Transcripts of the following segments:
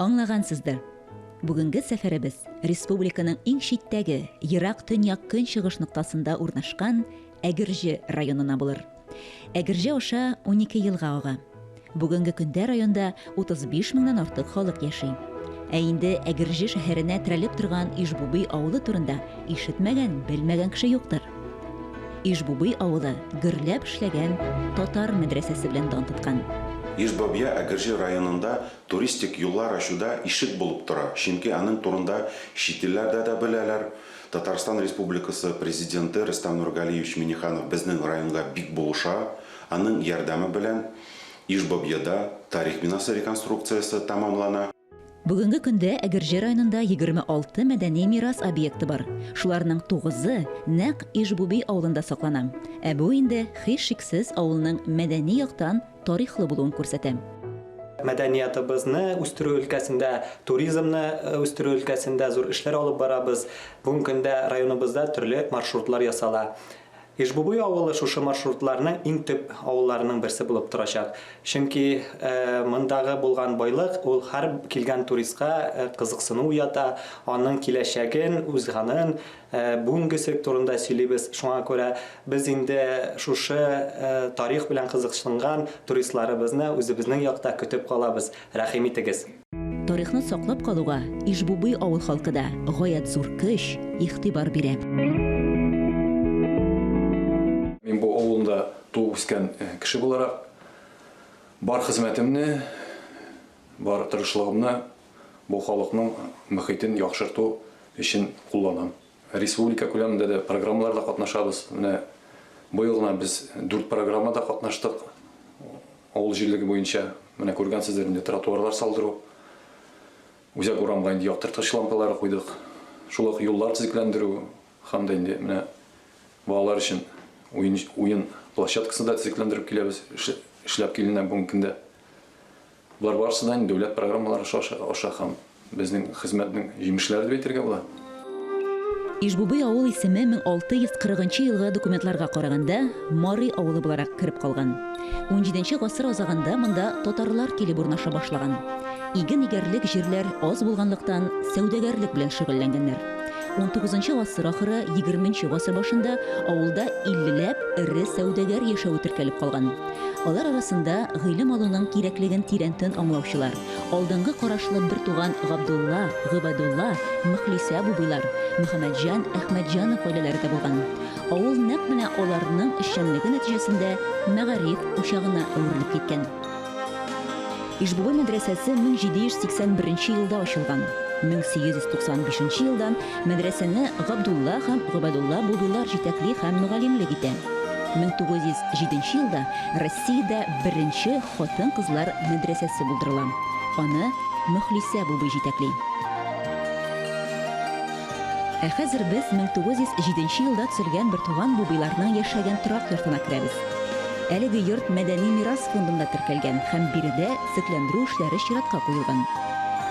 Аңлагансыздыр. Бүгінгі сәфәребез республиканың иң читтәге, ерак төньяк көнчыгыш ноктасында урнашкан Әгерҗе районына булыр. Әгерҗе аша 12 елга ага. Бүгінгі көндә районда 35 меңнән артык халык яши. Ә инде Әгерҗе шәһәренә терәлеп торган Ишбубый авылы турында ишетмәгән, белмәгән кеше юктыр. Ишбубый авылы гөрләп эшләгән татар мәдрәсәсе белән дан тоткан. Ишбубый Әгерҗе районында туристик юллар ачуда ишек булып тора. Чөнки аның турында чит-илләрдә дә беләләр. Татарстан Республикасы президенты Рөстәм Нургалиевич Миңнеханов безнең районга бик булыша. Аның ярдәме белән Ишбубыйда тарих бинасы реконструкциясе тәмамлана. Бүгінгі көндә Әгерҗе районында 26 мәдәни мирас объекты бар. Шуларның 9-ы нәкъ Ишбубый авылында саклана. Ә бу инде һичшиксез авылның мәдәни яктан тарихлы булуын күрсәтә. Мәдәниятыбызны үстерү өлкәсендә, туризмны үстерү өлкәсендә зур эшләр алып барабыз. Бүгенге көндә районыбызда төрле маршрутлар ясала. Ишбубый авылы шушы маршрутларның иң төп авылларының берсе булып торачак. Чөнки мондагы булган байлык ул һәр килгән туристка кызыксыну уята, аның киләчәген, үзганын, бүгенгесе турында сөйлибез. Шуңа күрә без инде шушы тарих белән кызыксынган туристларыбызны үзебезнең якта көтеп калабыз. Рәхим итегез. Тарихны саклап калуга Ишбубый авыл халкы да гаять зур көч, игътибар бирә. Мен бұл ауылында туып өскен кіші боларақ бар хезмәтемне, бар тырышлыгымны бұл халыкның мөхитен яхшырту өчен кулланам. Республика күләмендә дә программаларда катнашабыз. Менә быел гына без 4 программада катнаштык. Авыл җирлеге буенча менә күргәнсездер инде тротуарлар салдыру, үзәк урамга инде яктырткыч лампалар куйдык. Шул ук юллар төзекләндерү һәм дә инде менә балалар өчен уен площадкасында төзекләндереп киләбез, эшләп киленә бүгенге көндә. Булар барысыннан дәүләт программалары аша һәм безнең хезмәтнең җимешләре дип әйтергә була. Ишбубый авыл исеме 1640 елгы документларга караганда Марый авылы буларак кирип калган. 17 гасыр азагында монда татарлар килеп урнаша башлаган. Иген-игәрлек җирләр аз булганлыктан сәүдәгәрлек белән шөгыльләнгәннәр. 19 гасыр ахыры 20 гасыр башында авылда 50ләп ире сәүдәгәр яшәү теркәлеп калган. Алар арасында гыйлем алуның кирәклеген тирәнтен аңлаучылар, алдынгы карашлы бер туган Габдулла, Гыбадулла, Мөхлисә бубыйлар, Мөхәммәтҗан, Әхмәтҗанов гаиләләре дә булган. Авыл нәкъ менә аларның эшчәнлеге нәтиҗәсендә мәгариф учагына әверелеп киткән. Ишбубый мәдрәсәсе 1781 елда ачылган. 1895 елдан мәдрәсәне Габдулла һәм Гыбадулла бубыйлар җитәкли һәм мөгаллимлек итә. 1907 елда Россиядә беренче хатын-кызлар мәдрәсәсе булдырыла. Аны Мөхлисә бубый җитәкли. Ә хәзер без 1907 елда төзелгән бер туган бубыйларның яшәгән торак йортына керәбез. Әлеге йорт мәдәни мирас фондында теркәлгән һәм биредә төзекләндерү эшләре чиратка куелган.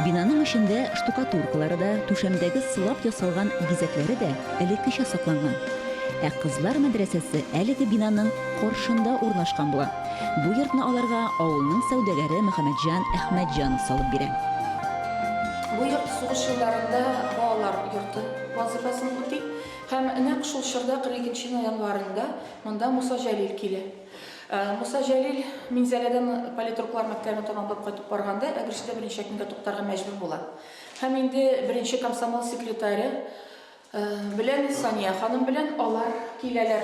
Бинаның эчендә штукатуркалары да, түшәмдәге сылап ясалган бизәкләре дә элеккечә сакланган. Ә кызлар мәдрәсәсе әлеге бинаның каршында урнашкан була. Бу йортны аларга авылның сәүдәгәре Мөхәммәтҗан Әхмәтҗанов салып бирә. Бу йорт сугыш елларында балалар йорты вазифасын үти һәм нәкъ шул чорда 42 январында монда Муса Җәлил килә. Муса Җәлил Минзәләдән политруклар мәктәбен тәмамлап кайтып барганда Әгерҗедә беренче көнгә туктарга мәҗбүр була. Һәм инде беренче комсомол секретаре белән Сания ханым белән алар киләләр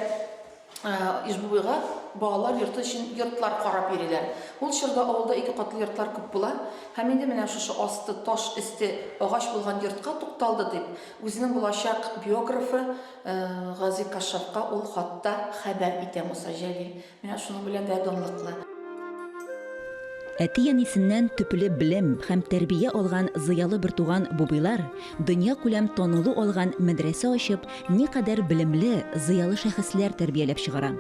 Ишбубыйга балалар йорты өчен йортлар карап йөриләр. Ул чорда авылда 2 катлы йортлар күп була. Һәм инде менә шушы асты таш өсте агач булган йортка тукталды дип үзенең булачак биографы Гази Кашшафка ул хатта хәбәр итә Муса Җәлил. Менә шуның белән дә данлыклы. Әти-әнисеннән төпле белем һәм тәрбия алган зыялы бер туган бубыйлар дөнья күләм танылу алган мәдрәсә ачып, никадәр белемле, зыялы шәхесләр тәрбияләп чыгара.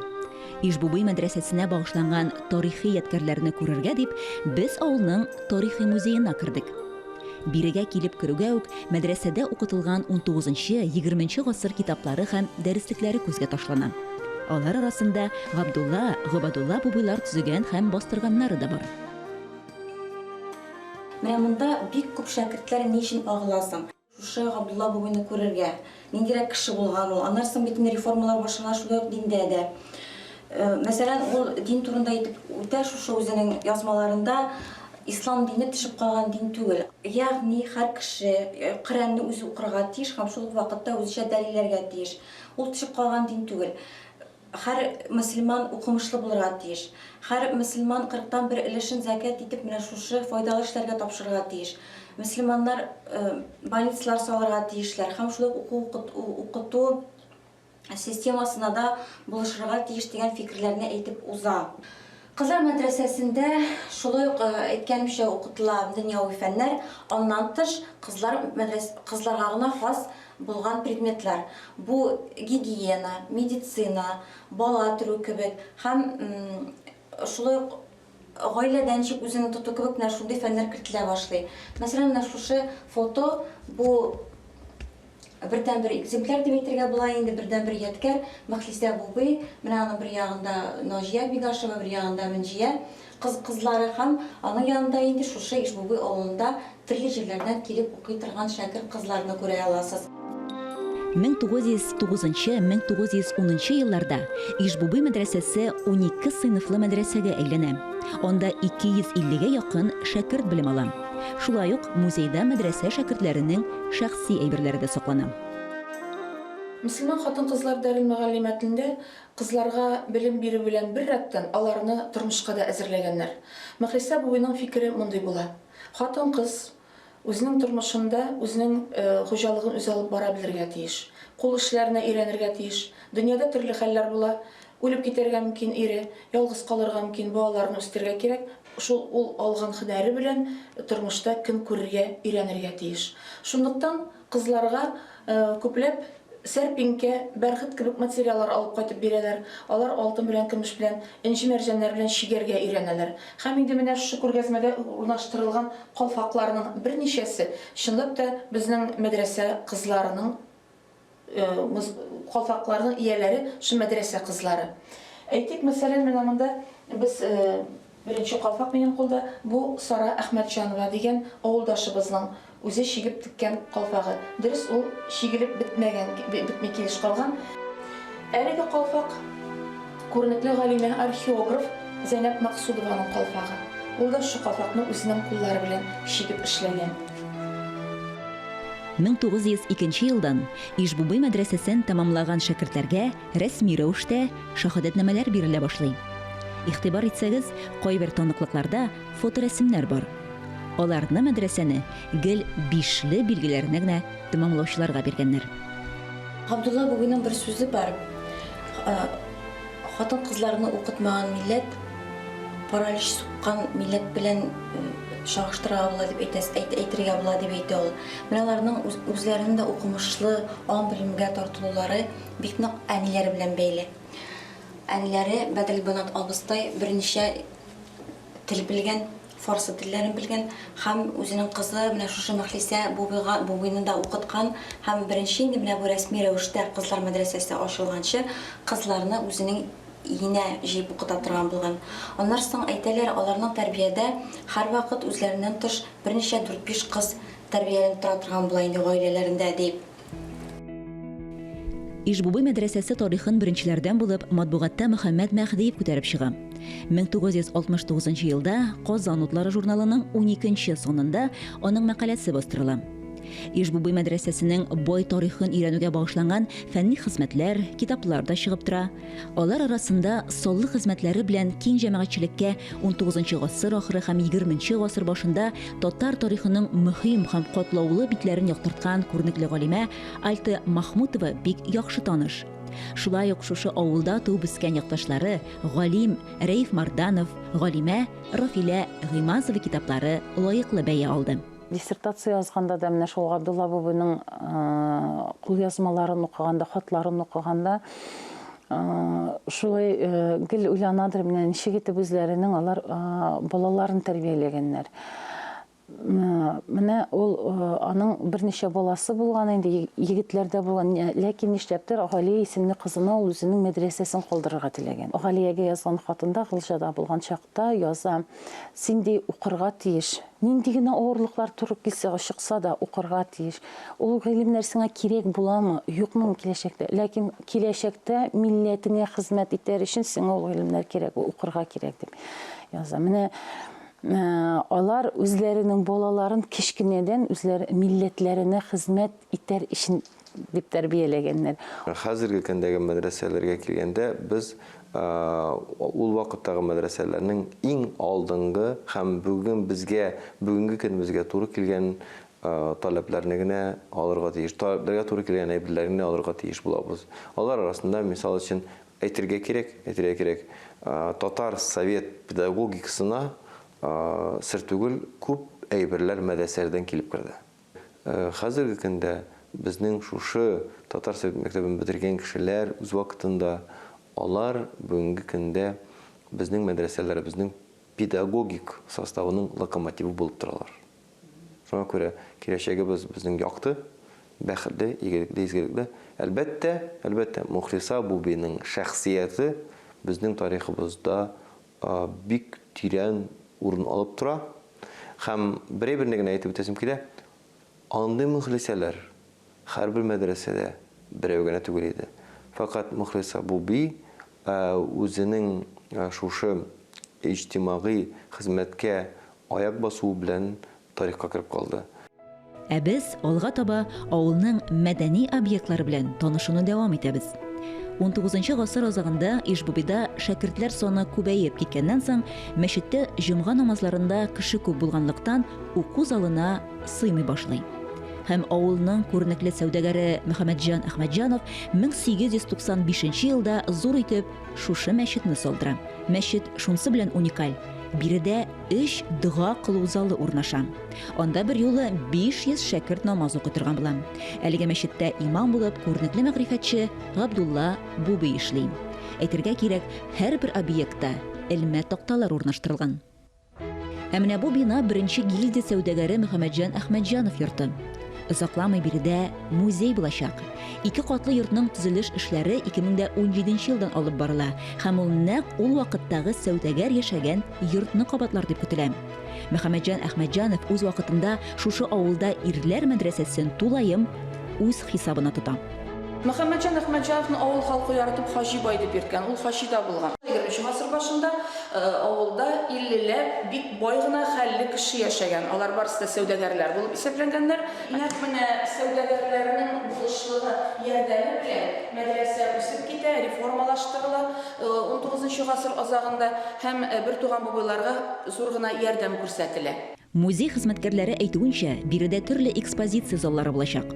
Ишбубый мәдрәсәсенә багышланган тарихи ядкәрләрне күрергә дип, без авылның тарихи музеена кердек. Бирегә килеп керүгә үк мәдрәсәдә укытылган 19-20 гасыр китаплары һәм дәреслекләре күзгә ташлана. Алар арасында Габдулла, Гыбадулла бубыйлар төзегән һәм бастырганнары да бар. Менә монда бик күп шәкертләр ни өчен агыласың? Шушы Габдулла бабайны күрергә. Ниндирәк кеше булган ул? Аннан соң бит реформалар башлана шулай ук диндә дә. Мәсәлән, ул дин турында әйтеп үтә шушы үзенең язмаларында ислам дине төшеп калган дин түгел. Ягъни һәр кеше Коръәнне үзе укырга тиеш һәм шул вакытта үзенчә дәлилләргә тиеш. Ул төшеп калган дин түгел. Һәр мөселман укымышлы булырга тиеш. Һәр мөселман 40-тан бер өлешен закат итеп менә шушы файдалы эшләргә тапшырырга тиеш. Мөселманнар больницалар салырга тиешләр һәм шулай укыту системасына да булышырга тиеш дигән фикерләрне әйтеп уза. Кызлар мәдрәсәсендә шулай ук әйткәнемчә укытыла дөньяви фәннәр, аннан тыш кызларга гына хас булган предметлар. Бу гигиена, медицина, бала төрү кебек һәм шулай ук гаиләдән ничек үзен тоту кебек менә шундый фәннәр кертелә башлый. Мәсәлән, менә шушы фото бу бердән бер экземпляр дип әйтергә була инде, бердән бер ядкәр Мәхлисә бубый, менә аның бер ягында Наҗия Бигашева, бер ягында Мөнҗия кызлары һәм аның янында инде шушы Ишбубый авылында төрле җирләрдән килеп укый торган шәкерт кызларны күрә аласыз. 1909-1910 елларда Ишбубый мәдрәсәсе 12 сыйныфлы мәдрәсәгә әйләнә. Анда 250-гә якын шәкерт белем ала. Шулай ук музейда мәдрәсә шәкертләренең шәхси әйберләре дә саклана. Мөселман хатын-кызлар дәрел мәгълүматында кызларга белем бирү белән бер рәттән аларны тормышка да әзерләгәннәр. Мәхлисә бубыйның фикере мондый була. Хатын-кыз үзенең тормышында үзенең хуҗалыгын үзе алып бара белергә тиеш. Кул эшләренә өйрәнергә тиеш. Дөньяда төрле хәлләр була. Үлеп китәргә мөмкин ире, ялгыз калырга мөмкин, балаларны үстергә кирәк. Шул ул алган һөнәре белән тормышта көн күрергә, өйрәнергә тиеш. Шундыктан кызларга күпләп сәрпинкә, бәрхет кебек материаллар алып кайтып бирәләр. Алар алтын белән, көмеш белән, энҗе мәрҗәннәр белән шигәргә өйрәнәләр. Һәм инде менә шушы күргәзмәдә урнаштырылган калфакларның берничәсе чынлап та безнең мәдрәсә кызларының калфакларның ияләре шу мәдрәсә кызлары. Әйтик, мәсәлән, менә монда без беренче калфак минем кулда бу Сара Әхмәтҗанова дигән авылдашыбызның үзе шигеп тиккән калфагы. Дөрес, ул шигелеп бетми килеш калган. Әлеге калфак күренекле галимә, археограф Зәйнәп Максудованың калфагы. Ул да шу калфакны үзенең куллары белән шигеп эшләгән. 1902 елдан Ишбубый мәдрәсәсен тәмамлаган шәкертләргә рәсми рәвештә шаһадәтнамәләр бирелә башлый. Игътибар итсәгез, кайбер таныклыкларда фоторәсемнәр бар. Аларны мәдрәсәне гел 5ле билгеләренә генә тәмамлаучыларга биргәннәр. Габдулла бабайның бер сүзе бар. Хатын-кызларны укытмаган милләт паралич суккан милләт белән шагыштыра була дип әйтергә була дип әйтә ул. Менә аларның үзләренең дә укымышлы, ан белемгә тартылулары бик нык әниләре белән бәйле. Әниләре Бәдел Банат абыстай берничә тел белгән, фарсы телләрен белгән һәм үзенең кызы менә шушы Мәхлисә бубыйны да укыткан һәм беренче инде менә бу рәсми рәвештә кызлар мәдрәсәсе ачылганчы кызларны үзенең ине җыеп укыта торган булган. Аннан соң әйтәләр, аларның тәрбиядә һәр вакыт үзләреннән тыш берничә 4-5 кыз тәрбияләнеп тора торган була инде гаиләләрендә дип. Ишбубый мәдрәсәсе тарихын беренчеләрдән булып матбугатта Мөхәммәд Мәхдиев күтәреп чыга. 1969 елда Казан утлары журналының 12-нче сонында аның мәкаләсе бастырыла. Ишбубый мәдрәсәсенең бай тарихын өйрәнүгә багышланган фәнни хезмәтләр, китаплар да чыгып тора. Алар арасында саллы хезмәтләре белән киң җәмәгатьчелеккә 19 гасыр ахыры һәм 20 гасыр башында татар тарихының мөһим һәм катлаулы битләрен яктырткан күренекле галимә Альты Махмутова бик яхшы таныш. Шулай ук шушы авылда туып үскән якташлары Галим Рәиф Марданов, Галимә Рафилә Гыймазова китаплары лаеклы бәя алды. Диссертация язганда да менә шул Габдулла бабайның кулъязмаларын укыганда, хатларын укыганда шулай гел уйланадыр менә ничек итеп үзләренең алар балаларын тәрбияләгәннәр. Менә ул аның берничә баласы булган инде, егетләрдә булган, ләкин нишләптер Галия исемле кызына ул үзенең мәдрәсәсен калдырырга теләгән. Галиягә язган хатында Гылҗада булган чакта яза: "Син ди укырга тиеш. Нинди генә авырлыклар туры килсә чыкса да укырга тиеш. Ул гыйлемнәр сиңа кирәк буламы, юкмы киләчәктә? Ләкин киләчәктә милләтеңә хезмәт итәр өчен сиңа ул гыйлемнәр кирәк, укырга кирәк" дип яза. Менә алар үзләренең балаларын кичкенәдән үзләр милләтләренә хезмәт итәр өчен дип тәрбияләгәннәр. Хәзерге көндәге мәдрәсәләргә килгәндә без ул вакыттагы мәдрәсәләрнең иң алдынгы һәм бүгенге көнебезгә туры килгән таләпләрне генә алырга тиеш, таләпләргә туры килгән әйберләрне алырга тиеш булабыз. Алар арасында мисал өчен әйтергә кирәк, татар совет педагогикасына сер түгел күп әйберләр мәдрәсәләрдән килеп керде. Хәзерге көндә безнең шушы татар совет мәктәбен бетергән кешеләр үз вакытында алар бүгенге көндә безнең мәдрәсәләр, безнең педагогик составының локомотивы булып торалар. Шуңа күрә киләчәгебез безнең якты, бәхетле, игелекле, изгелекле. Әлбәттә, Мухлиса Бубиның шәхсияте безнең тарихыбызда бик тирән урын алып тора. Һәм берәйберне генә әйтеп үтәсем килә. Андый мөхлисәләр һәрбер мәдрәсәдә берәү генә түгел иде. Фақат Мухлиса Буби үзенең шушы иҗтимагый хезмәткә аяк басуы белән тарихка кереп калды. Ә без алга таба авылның мәдәни объектлары белән танышуны дәвам итәбез. 19 гасыр азагында Ишбубида шәкертләр саны күбәеп киткәннән соң мәчеттә җомга намазларында кеше күп булганлыктан уку залына сыймый башлый. Һәм авылның күренекле сәүдәгәре Мөхәммәтҗан Әхмәтҗанов 1895 елда зур итеп шушы мәчетне салдыра. Мәчет шунсы белән уникаль. Биредә 3 дога кылу залы урнаша. Анда бер юлы 500 шәкерт намаз укый торган була. Әлеге мәчеттә имам булып күренекле мәгърифәтче Габдулла Буби эшли. Әйтергә кирәк, һәрбер объектта элмә такталар урнаштырылган. Ә менә бу бина беренче гильдия сәүдәгәре Мөхәммәтҗан Әхмәтҗанов йорты. Озакламый биредә музей булачак. 2 катлы йортның төзелеш эшләре 2017 елдан алып барыла. Һәм ул нәкъ ул вакыттагы сәүдәгәр яшәгән йортны кабатлар дип көтелә. Мөхәммәтҗан Әхмәтҗанов үз вакытында шушы авылда ирләр мәдрәсәсен тулаем үз хисабына тота. Мөхәммәтҗан Әхмәтҗановны авыл халкы яратып Хаҗи бай дип йөрткән. Ул Хаҗида булган. 20 гасыр башында авылда 50ләп бик бай гына хәлле кеше яшәгән. Алар барысы да сәүдәгәрләр булып исәпләнгәннәр. Нәкъ менә сәүдәгәрләрнең булышлыгы ярдәме белән мәдрәсә үсеп китә, реформалаштырыла. 19 гасыр азагында һәм бертуган бабайларга зур гына ярдәм күрсәтелә. Музей хезмәткәрләре әйтүенчә, биредә төрле экспозиция заллары булачак.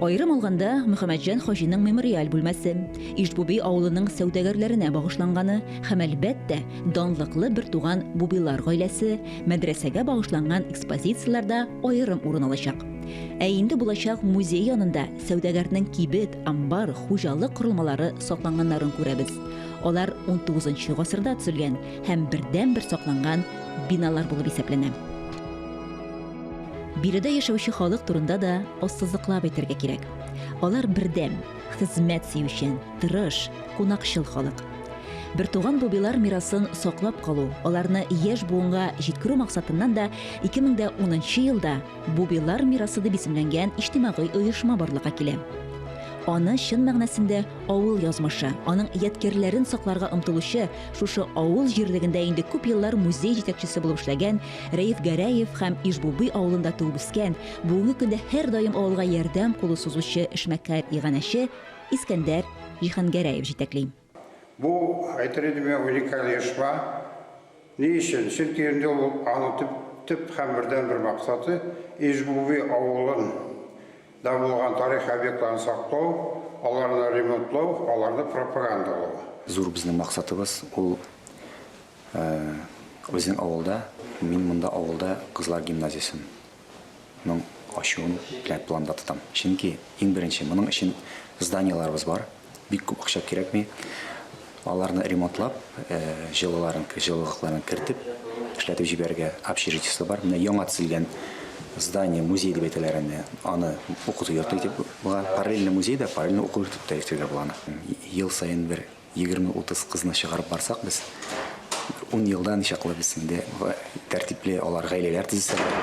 Айрым алганда Мөхәммәтҗан Хаҗиның мемориаль бүлмәсе, Ишбуби авылының сәүдәгәрләренә багышланганы һәм әлбәттә данлыклы бертуган Бубилар гаиләсе, мәдрәсәгә багышланган экспозицияләрдә аерым урын алачак. Ә инде булачак музей янында сәүдәгәрнең кибет, амбар, хуҗалык корылмалары сакланганнарын күрәбез. Алар 19 гасырда төзелгән һәм бердән-бер сакланган биналар булып исәпләнә. Биредә яшәүче халык турында да ассызыклап әйтергә кирәк. Алар бердәм, хезмәт сөючән, тырыш, кунакчыл халык. Бертуган Бубилар мирасын саклап калу, аларны яшь буынга җиткерү максатыннан да 2010 елда Бубилар мирасы дип исемләнгән иҗтимагый оешма барлыкка килә. Аны чын мәгънәсендә авыл язмышы, аның яткерләрен сакларга омтылучы, шушы авыл җирлегендә инде күп еллар музей җитәкчесе булып эшләгән Рәиф Гәрәев һәм Ишбуби авылында туып үскән, бүгенге көндә һәр даим авылга ярдәм кулы сузучы эшмәкәр иганәче Искәндәр Җиһангәрәев җитәкли. Бу әйтелгән уникаль оешма ни өчен? Чөнки инде ул аның төп һәм бердән-бер максаты Ишбуби авылын да булган тарих объектларын саклау, аларны ремонтлау, аларны пропагандалау. Зур безнең максатыбыз ул безнең авылда, мин монда авылда кызлар гимназиясын ачуын планда тотам. Чөнки иң беренче моның өчен зданияларыбыз бар, бик күп акча кирәкми. аларны ремонтлап, җылылыкларын кертеп, эшләтеп җибәргә общежитиесе бар. Менә яңа төзелгән здание, музей дип әйтәләр, аны укыту йорты итеп булган. Параллельно музейда, параллельно укыту йорты да итәргә була. Ел сайын бер 20-30 кызны чыгарып барсак, без 10 елдан чаклы без инде тәртипле алар гаиләләр төзсәләр,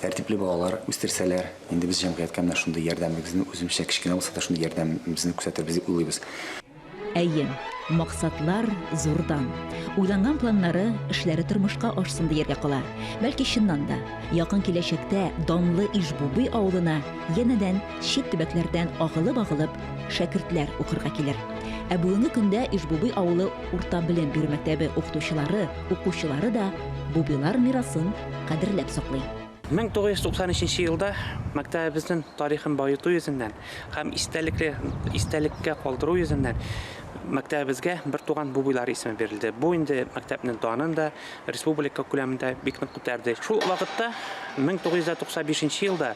тәртипле балалар үстерсәләр, инде без җәмгыятькә менә шундый ярдәмебезне үземчә кичкенә булса да шундый ярдәмебезне күрсәтәрбез дип уйлыйбыз. Әйе, максатлар зурдан. Уйланган планнары, эшләре тормышка ашсын дияргә кала. Бәлки чыннан да, якын киләчәктә данлы Ишбуби авылына янәдән чит төбәкләрдән агылып шәкертләр укырга килер. Ә бүгенге көндә Ишбуби авылы урта белем бирү мәктәбе укучылары да бубилар мирасын кадерләп саклый. 1993 елда мәктәбебезнең тарихын байыту йөзеннән һәм истәлеккә калдыру йөзеннән мәктәбебезгә бер туган бубилар исеме бирелде. Бу инде мәктәпнең данын да республика күләмендә бик нык күтәрде. Шул вакытта 1995 елда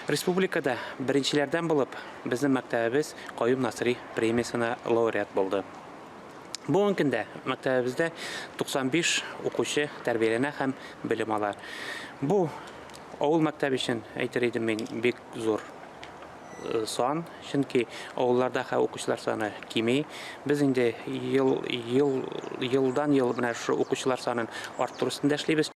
республикада беренчеләрдән булып безнең мәктәбебез Каюм Насыйри премиясына лауреат булды. Бүгенге көндә мәктәбебездә 95 укучы тәрбияләнә һәм белем ала. Бу авыл мәктәбе өчен әйтер идем мин бик зур сан, чөнки авылларда укучылар саны кими. Без инде елдан ел менә шу укучылар санын арттыру өстендә эшлибез.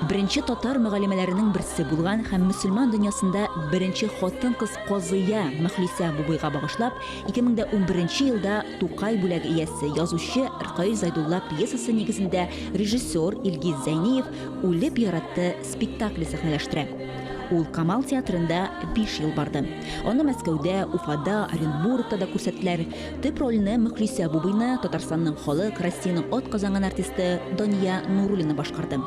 Беренче татар мөгаллимәләренең берсе булган һәм мөселман дөньясында беренче хатын-кыз Казыя Мөхлисә Бубыйга багышлап 2011 елда Тукай бүләге иясе язучы Ркаил Зайдулла пьесасы нигезендә режиссер Илгиз Зәйниев «Үлеп яратты» спектакле сәхнәләштерә. Ул Камал театрында 5 ел барды. Аны Мәскәүдә, Уфада, Оренбургта да күрсәттеләр. Төп рольне Мөхлисә Бубыйны Татарстанның халык Россиянең атказанган артисты Дания Нуруллина башкарды.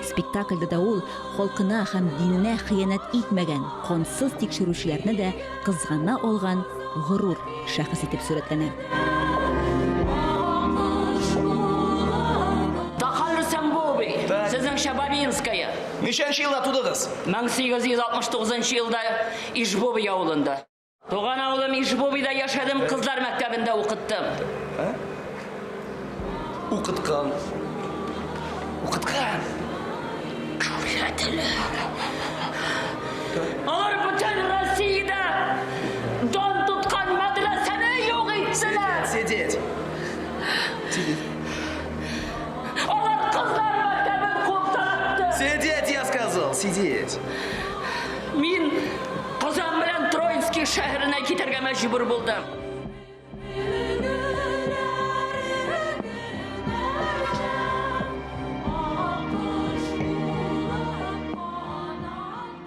Спектакльдә да ул халкына һәм диненә хыянат итмәгән, кансыз тикшерүчеләрне дә кызгана алган горур шәхес итеп сурәтләнә. Сезнең Шабабинская. Ничәнче елда тудыгыз? 1869 елда Ишбуби авылында. Туган авылым Ишбубида яшәдем, кызлар мәктәбендә укыттым. Укыткан. Алар бүтән Россиядә дан тоткан мәдрәсәне юк итсәләр. Сидеть. Алар кызлар мәктәбен куптаратты. Сидеть, я сказал, сидеть. Мин Казан белән Троицкий шәһәренә китәргә мәҗбүр булдым.